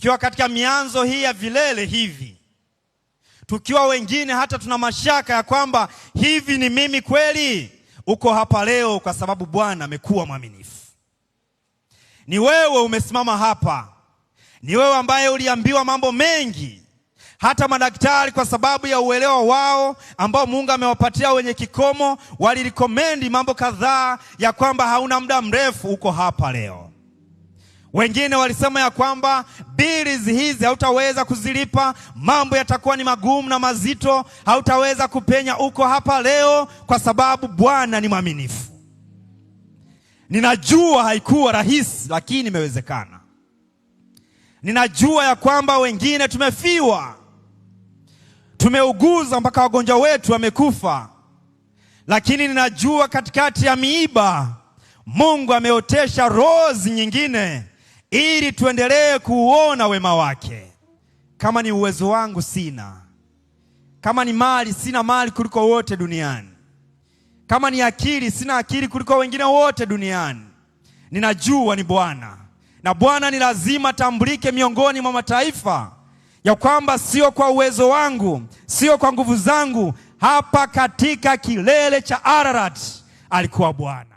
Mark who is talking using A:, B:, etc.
A: tukiwa katika mianzo hii ya vilele hivi, tukiwa wengine hata tuna mashaka ya kwamba hivi ni mimi kweli, uko hapa leo kwa sababu Bwana amekuwa mwaminifu. Ni wewe umesimama hapa, ni wewe ambaye uliambiwa mambo mengi, hata madaktari kwa sababu ya uelewa wao ambao Mungu amewapatia wenye kikomo, walirikomendi mambo kadhaa ya kwamba hauna muda mrefu, uko hapa leo. Wengine walisema ya kwamba bili hizi hautaweza kuzilipa, mambo yatakuwa ni magumu na mazito, hautaweza kupenya, uko hapa leo kwa sababu Bwana ni mwaminifu. Ninajua haikuwa rahisi, lakini imewezekana. Ninajua ya kwamba wengine tumefiwa, tumeuguza mpaka wagonjwa wetu wamekufa, lakini ninajua katikati ya miiba Mungu ameotesha rozi nyingine ili tuendelee kuuona wema wake. Kama ni uwezo wangu sina, kama ni mali sina mali kuliko wote duniani, kama ni akili sina akili kuliko wengine wote duniani. Ninajua ni Bwana, na Bwana ni lazima tambulike miongoni mwa mataifa ya kwamba sio kwa uwezo wangu, sio kwa nguvu zangu. Hapa katika kilele cha Ararat alikuwa Bwana.